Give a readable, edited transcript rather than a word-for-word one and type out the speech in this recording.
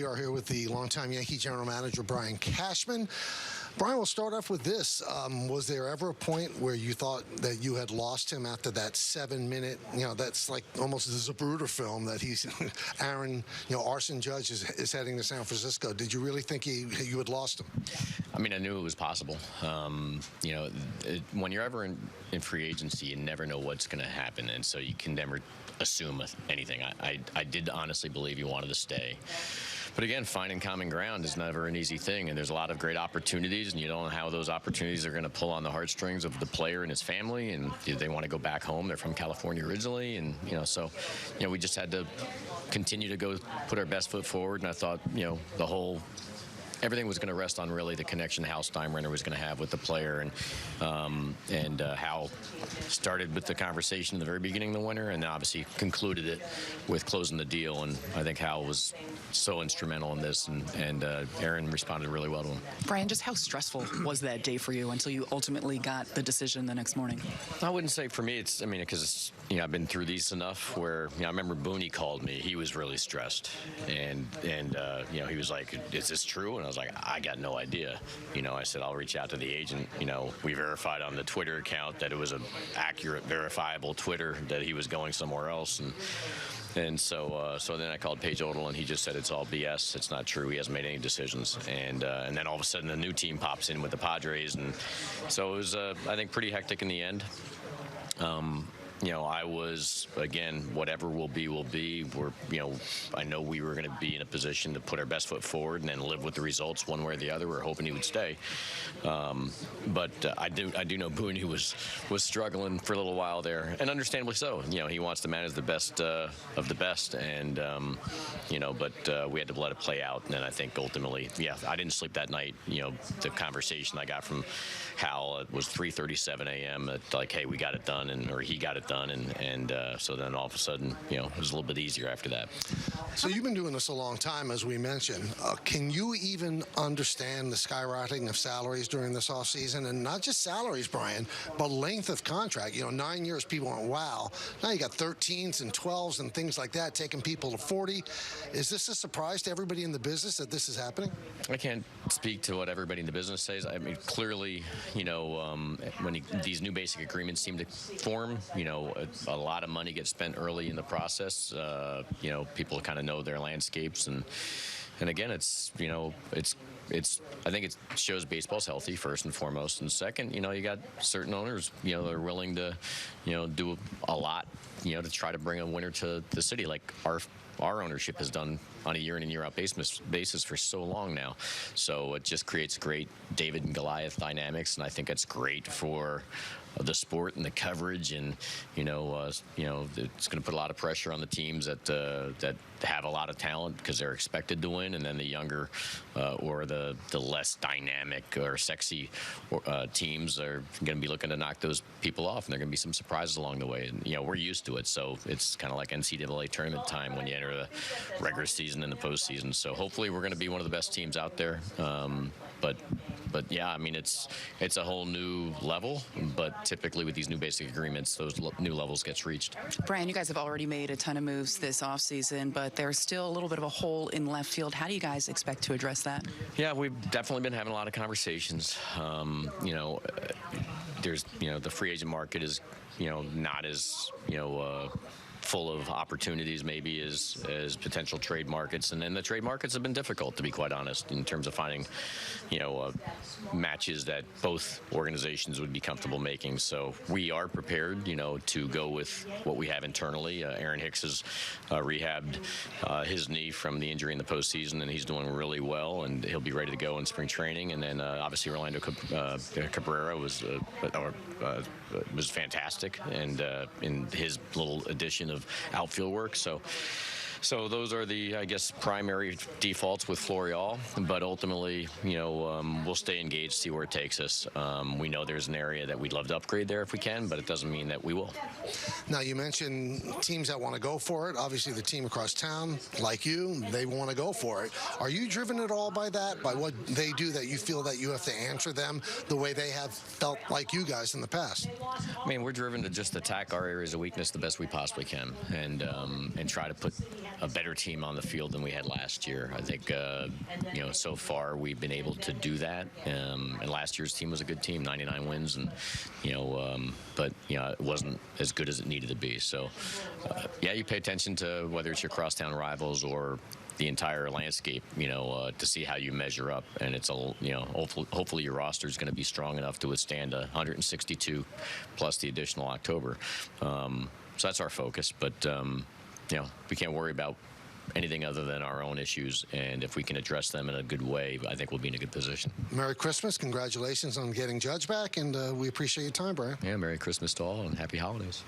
We are here with the longtime Yankee general manager, Brian Cashman. Brian, we'll start off with this. Was there ever a point where you thought that you had lost him after that 7-minute, that's like almost a Zapruder film that he's, Aaron, arson judge is heading to San Francisco. Did you really think you had lost him? I mean, I knew it was possible. When you're ever in free agency, you never know what's going to happen, and so you can never assume anything. I did honestly believe he wanted to stay. But again, finding common ground is never an easy thing, and there's a lot of great opportunities, and you don't know how those opportunities are going to pull on the heartstrings of the player and his family, and they want to go back home. They're from California originally, and we just had to continue to go put our best foot forward, and I thought, everything was going to rest on really the connection Hal Steinbrenner was going to have with the player, and Hal started with the conversation at the very beginning of the winter, and then obviously concluded it with closing the deal. And I think Hal was so instrumental in this, and Aaron responded really well to him. Brian, just how stressful was that day for you until you ultimately got the decision the next morning? I wouldn't say for me because I've been through these enough where I remember Booney called me. He was really stressed, and he was like, "Is this true?" And I was like, I got no idea. I said, I'll reach out to the agent. We verified on the Twitter account that it was an accurate, verifiable Twitter that he was going somewhere else. And so then I called Paige Odell, and he just said it's all BS. It's not true. He hasn't made any decisions. And then all of a sudden the new team pops in with the Padres. And so it was, I think, pretty hectic in the end. I was, again, whatever will be, will be. I know we were going to be in a position to put our best foot forward and then live with the results one way or the other. We're hoping he would stay. But I do know Boone, was struggling for a little while there, and understandably so. He wants to manage the best of the best, and, but we had to let it play out. And then I think ultimately, I didn't sleep that night. The conversation I got from Hal, it was 3:37 a.m. Like, hey, we got it done, or he got it done, and so then all of a sudden, it was a little bit easier after that. So you've been doing this a long time, as we mentioned. Can you even understand the skyrocketing of salaries during this offseason? And not just salaries, Brian, but length of contract. 9 years, people went, wow. Now you got 13s and 12s and things like that, taking people to 40. Is this a surprise to everybody in the business that this is happening? I can't speak to what everybody in the business says. I mean, clearly, when these new basic agreements seem to form, a lot of money gets spent early in the process. People kind of know their landscapes, and again, I think it shows baseball's healthy first and foremost, and second, you got certain owners, that are willing to, do a lot, to try to bring a winner to the city, like our ownership has done on a year in and year out basis for so long now. So it just creates great David and Goliath dynamics, and I think it's great for the sport and the coverage, and it's going to put a lot of pressure on the teams that have a lot of talent because they're expected to win, and then the younger or the less dynamic or sexy teams are going to be looking to knock those people off, and there are going to be some surprises along the way. And we're used to it, so it's kind of like NCAA tournament time when you enter the regular season and the postseason. So hopefully we're going to be one of the best teams out there. But yeah, I mean, it's a whole new level, but typically with these new basic agreements, those new levels gets reached. Brian, you guys have already made a ton of moves this offseason, but there's still a little bit of a hole in left field. How do you guys expect to address that? Yeah, we've definitely been having a lot of conversations. There's, the free agent market is, not as, full of opportunities maybe as potential trade markets, and then the trade markets have been difficult, to be quite honest, in terms of finding matches that both organizations would be comfortable making. So we are prepared to go with what we have internally. Aaron Hicks has rehabbed his knee from the injury in the postseason, and he's doing really well, and he'll be ready to go in spring training. And then obviously Orlando Cabrera was fantastic, and in his little addition of outfield work. So those are the, I guess, primary defaults with Florial, but ultimately, we'll stay engaged, see where it takes us. We know there's an area that we'd love to upgrade there if we can, but it doesn't mean that we will. Now, you mentioned teams that want to go for it. Obviously, the team across town, like you, they want to go for it. Are you driven at all by that, by what they do, that you feel that you have to answer them the way they have felt like you guys in the past? I mean, we're driven to just attack our areas of weakness the best we possibly can, and try to put a better team on the field than we had last year. I think, so far we've been able to do that. And last year's team was a good team, 99 wins, and but it wasn't as good as it needed to be. So, you pay attention to whether it's your crosstown rivals or the entire landscape, to see how you measure up. And it's hopefully your roster is going to be strong enough to withstand 162 plus the additional October. So that's our focus. But we can't worry about anything other than our own issues, and if we can address them in a good way, I think we'll be in a good position. Merry Christmas. Congratulations on getting Judge back, and we appreciate your time, Brian. Yeah, Merry Christmas to all, and Happy Holidays.